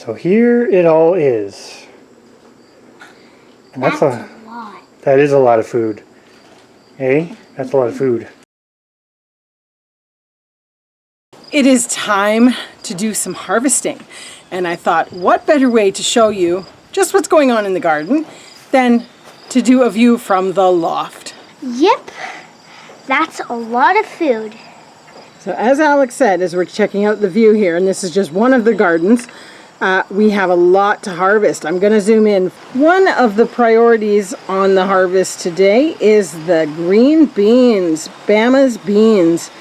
So here it all is. And that's a lot. That is a lot of food. Hey, that's a lot of food. It is time to do some harvesting. And I thought, what better way to show you just what's going on in the garden than to do a view from the loft. Yep, that's a lot of food. So as Alex said, as we're checking out the view here, and this is just one of the gardens, we have a lot to harvest. I'm going to zoom in. One of the priorities on the harvest today is the green beans, Bama's beans.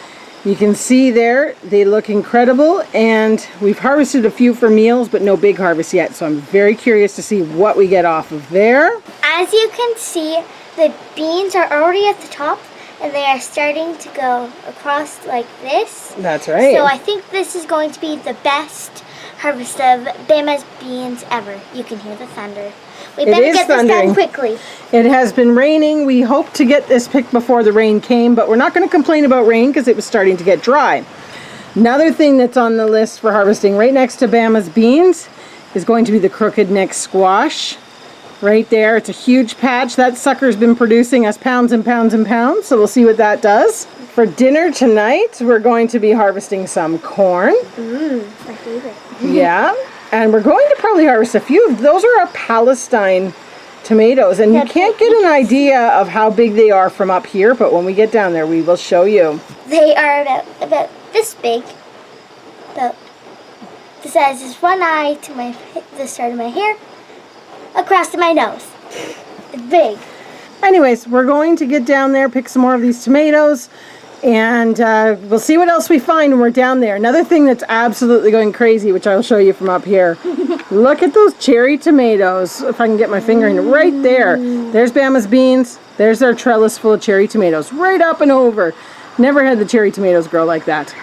You can see there, they look incredible, and we've harvested a few for meals, but no big harvest yet, so I'm very curious to see what we get off of there. As you can see, the beans are already at the top, and they are starting to go across like this. That's right. So I think this is going to be the best harvest of Bama's beans ever. You can hear the thunder. We better get this done quickly. It has been raining. We hoped to get this picked before the rain came, but we're not going to complain about rain because it was starting to get dry. Another thing that's on the list for harvesting right next to Bama's beans is going to be the crooked neck squash. Right there, it's a huge patch. That sucker's been producing us pounds and pounds and pounds, so we'll see what that does. For dinner tonight, we're going to be harvesting some corn. My favorite. Yeah, and we're going to probably harvest a few. Those are our Palestine tomatoes, and you can't get an idea of how big they are from up here, but when we get down there, we will show you. They are about this big, about the size is one eye to the start of my hair, across to my nose. It's big. Anyways, we're going to get down there, pick some more of these tomatoes, and we'll see what else we find when we're down there. Another thing that's absolutely going crazy, which I'll show you from up here. Look at those cherry tomatoes. If I can get my finger in right there. There's Bama's beans. There's our trellis full of cherry tomatoes. Right up and over. Never had the cherry tomatoes grow like that.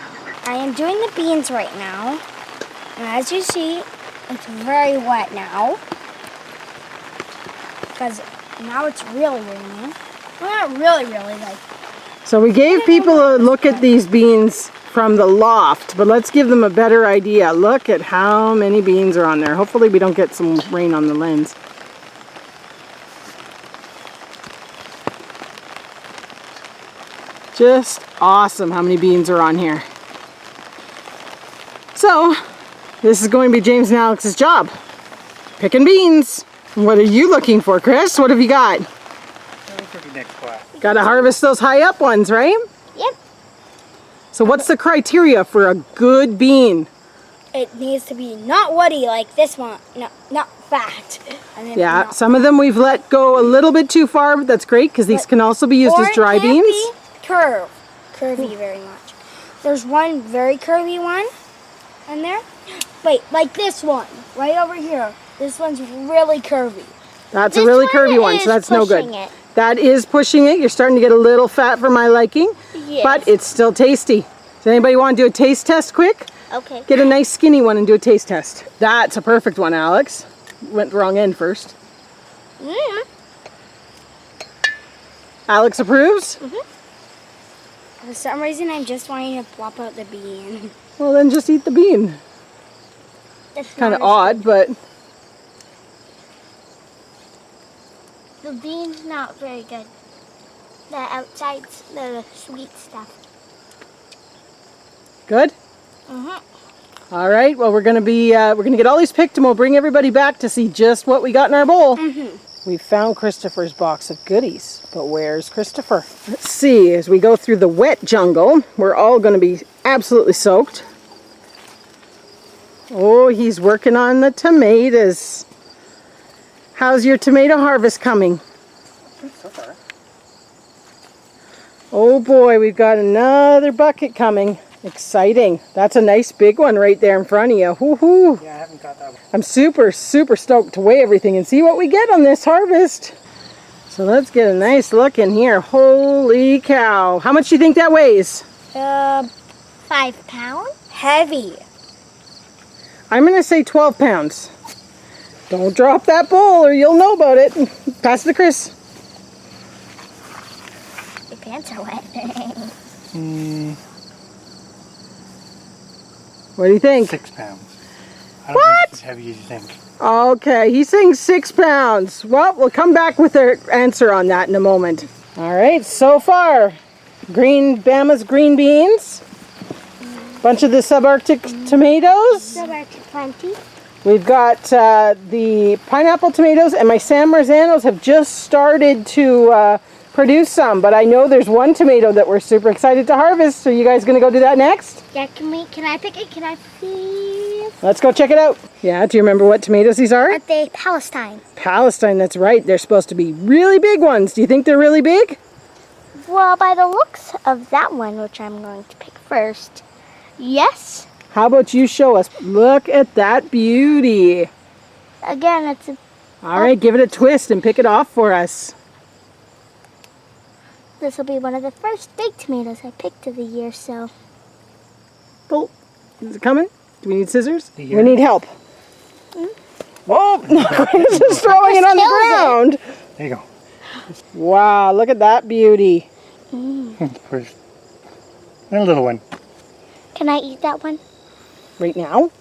I am doing the beans right now. And as you see, it's very wet now. Because now it's really raining. Well, not really, like. So we gave people a look at these beans from the loft, but let's give them a better idea. Look at how many beans are on there. Hopefully we don't get some rain on the lens. Just awesome how many beans are on here. So this is going to be James and Alex's job. Picking beans. What are you looking for, Chris? What have you got? Got to harvest those high up ones, right? Yep. So what's the criteria for a good bean? It needs to be not woody like this one, not fat. And yeah, some of them we've let go a little bit too far, but that's great because these can also be used as dry beans. Curvy very much. There's one very curvy one in there. Wait, like this one, right over here. This one's really curvy. That's a really curvy one, so that's no good. That is pushing it. You're starting to get a little fat for my liking, but it's still tasty. Does anybody want to do a taste test quick? Okay. Get a nice skinny one and do a taste test. That's a perfect one, Alex. Went the wrong end first. Alex approves? For some reason, I'm just wanting to plop out the bean. Well, then just eat the bean. That's kind of odd, but... The bean's not very good. The outside's the sweet stuff. Good? All right, well, we're going to get all these picked and we'll bring everybody back to see just what we got in our bowl. We found Christopher's box of goodies, but where's Christopher? Let's see, as we go through the wet jungle, we're all going to be absolutely soaked. Oh, he's working on the tomatoes. How's your tomato harvest coming? So far. Oh boy, we've got another bucket coming. Exciting. That's a nice big one right there in front of you. Woohoo! Yeah, I haven't got that one. I'm super stoked to weigh everything and see what we get on this harvest. So let's get a nice look in here. Holy cow. How much do you think that weighs? 5 pounds? Heavy. I'm going to say 12 pounds. Don't drop that bowl or you'll know about it. Pass it to Chris. Your pants are wet. What do you think? 6 pounds. I don't think it's as heavy as you think. Okay, he's saying 6 pounds. Well, we'll come back with our answer on that in a moment. All right, so far, Bama's green beans, bunch of the subarctic tomatoes. Subarctic plenty. We've got the pineapple tomatoes, and my San Marzanos have just started to produce some, but I know there's one tomato that we're super excited to harvest. Are you guys gonna go do that next? Yeah, can I pick it? Can I please? Let's go check it out. Yeah, do you remember what tomatoes these are? Aren't they Palestine? Palestine, that's right. They're supposed to be really big ones. Do you think they're really big? Well, by the looks of that one, which I'm going to pick first, yes. How about you show us? Look at that beauty. Again, it's a... All right, give it a twist and pick it off for us. This will be one of the first big tomatoes I picked of the year, so... Oh, is it coming? Do we need scissors? Yeah. We need help. Whoa, Chris is throwing it on the ground. There you go. Wow, look at that beauty. First. And a little one. Can I eat that one? Right now?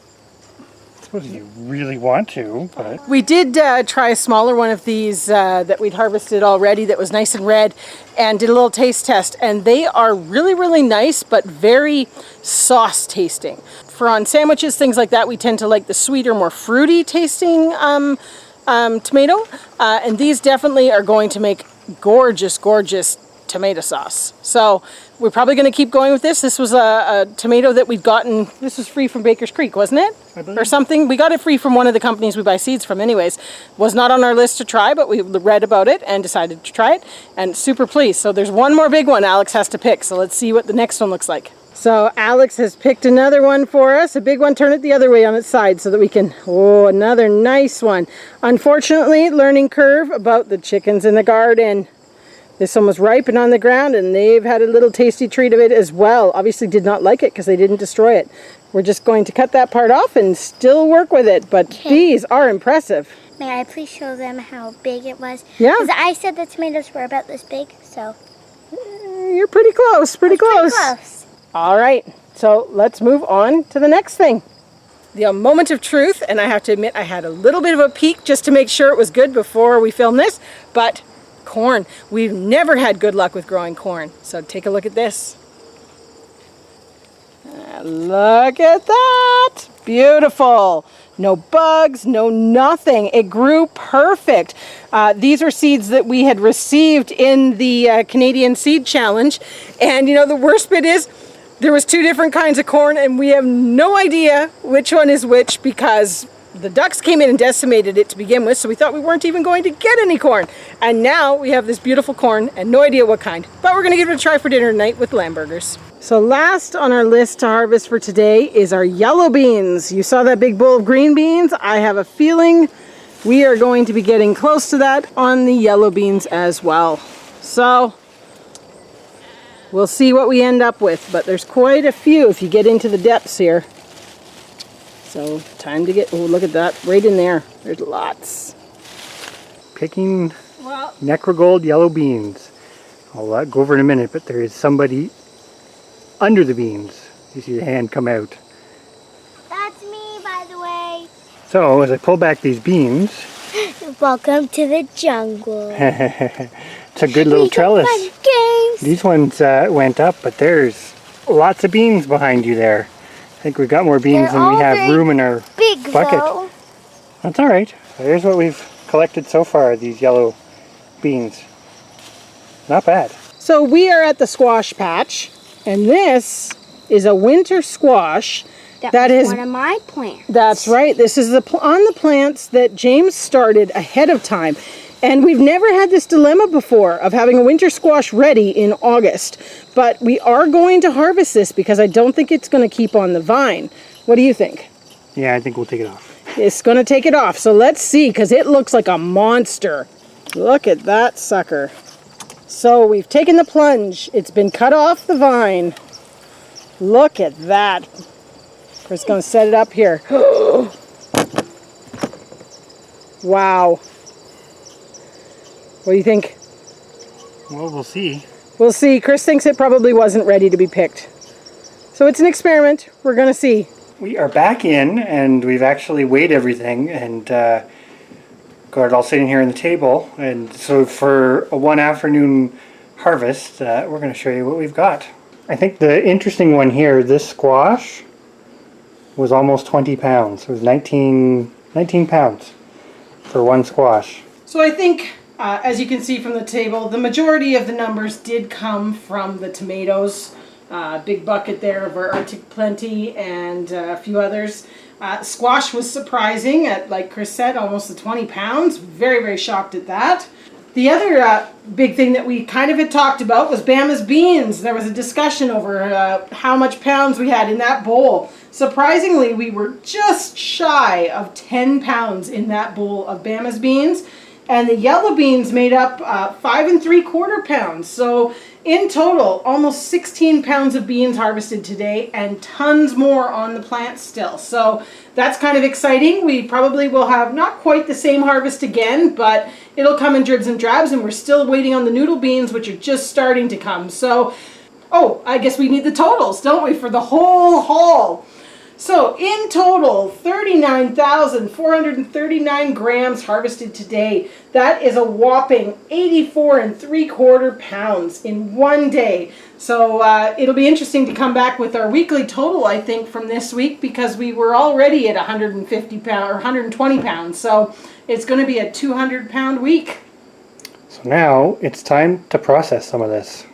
I suppose you really want to, but... We did try a smaller one of these that we'd harvested already that was nice and red, and did a little taste test, and they are really, really nice, but very sauce tasting. For on sandwiches, things like that, we tend to like the sweeter, more fruity tasting tomato, and these definitely are going to make gorgeous, gorgeous tomato sauce. So we're probably going to keep going with this. This was a tomato that we'd gotten, this was free from Baker's Creek, wasn't it? I believe. Or something. We got it free from one of the companies we buy seeds from anyways. Was not on our list to try, but we read about it and decided to try it, and super pleased. So there's one more big one Alex has to pick, so let's see what the next one looks like. So Alex has picked another one for us, a big one. Turn it the other way on its side so that we can, oh, another nice one. Unfortunately, learning curve about the chickens in the garden. This one was ripe and on the ground, and they've had a little tasty treat of it as well. Obviously did not like it because they didn't destroy it. We're just going to cut that part off and still work with it, but these are impressive. May I please show them how big it was? Yeah. Because I said the tomatoes were about this big, so... You're pretty close, pretty close. Pretty close. All right, so let's move on to the next thing. The moment of truth, and I have to admit I had a little bit of a peek just to make sure it was good before we filmed this, but corn. We've never had good luck with growing corn, so take a look at this. Look at that! Beautiful! No bugs, no nothing. It grew perfect. These are seeds that we had received in the Canadian Seed Challenge, and you know the worst bit is there was 2 different kinds of corn, and we have no idea which one is which because the ducks came in and decimated it to begin with, so we thought we weren't even going to get any corn. And now we have this beautiful corn and no idea what kind. But we're going to give it a try for dinner tonight with lamb burgers. So last on our list to harvest for today is our yellow beans. You saw that big bowl of green beans? I have a feeling we are going to be getting close to that on the yellow beans as well. So we'll see what we end up with, but there's quite a few if you get into the depths here. So time to get, oh look at that, right in there. There's lots. Picking Necrogold yellow beans. I'll go over in a minute, but there is somebody under the beans. You see the hand come out. That's me, by the way. So as I pull back these beans, Welcome to the jungle. it's a good little trellis. Fun games. These ones went up, but there's lots of beans behind you there. I think we've got more beans They're than we all have very room in our Big bucket. though. That's all right. Here's what we've collected so far, these yellow beans. Not bad. So we are at the squash patch, and this is a winter squash that was is one of my plants. That's right. This is on the plants that James started ahead of time. And we've never had this dilemma before of having a winter squash ready in August. But we are going to harvest this because I don't think it's going to keep on the vine. What do you think? Yeah, I think we'll take it off. It's going to take it off. So let's see, because it looks like a monster. Look at that sucker. So we've taken the plunge. It's been cut off the vine. Look at that. We're just going to set it up here. Wow. What do you think? Well, we'll see. We'll see. Chris thinks it probably wasn't ready to be picked. So it's an experiment. We're going to see. we are back in, and we've actually weighed everything and got it all sitting here on the table. And so for a one afternoon harvest, we're going to show you what we've got. I think the interesting one here, this squash was almost 20 pounds. It was 19 pounds for one squash. So I think, as you can see from the table, the majority of the numbers did come from the tomatoes. Big bucket there of our Arctic Plenty and a few others. Squash was surprising at, like Chris said, almost the 20 pounds. Very, very shocked at that. The other big thing that we kind of had talked about was Bama's beans. There was a discussion over how much pounds we had in that bowl. Surprisingly, we were just shy of 10 pounds in that bowl of Bama's beans. And the yellow beans made up 5 3/4 pounds. So in total, almost 16 pounds of beans harvested today and tons more on the plant still. So that's kind of exciting. We probably will have not quite the same harvest again, but it'll come in dribs and drabs, and we're still waiting on the noodle beans, which are just starting to come. So, oh, I guess we need the totals, don't we, for the whole haul. So in total, 39,439 grams harvested today. That is a whopping 84 3/4 pounds in one day. So it'll be interesting to come back with our weekly total, I think, from this week, because we were already at 150 pounds or 120 pounds. So it's going to be a 200-pound week. So now it's time to process some of this.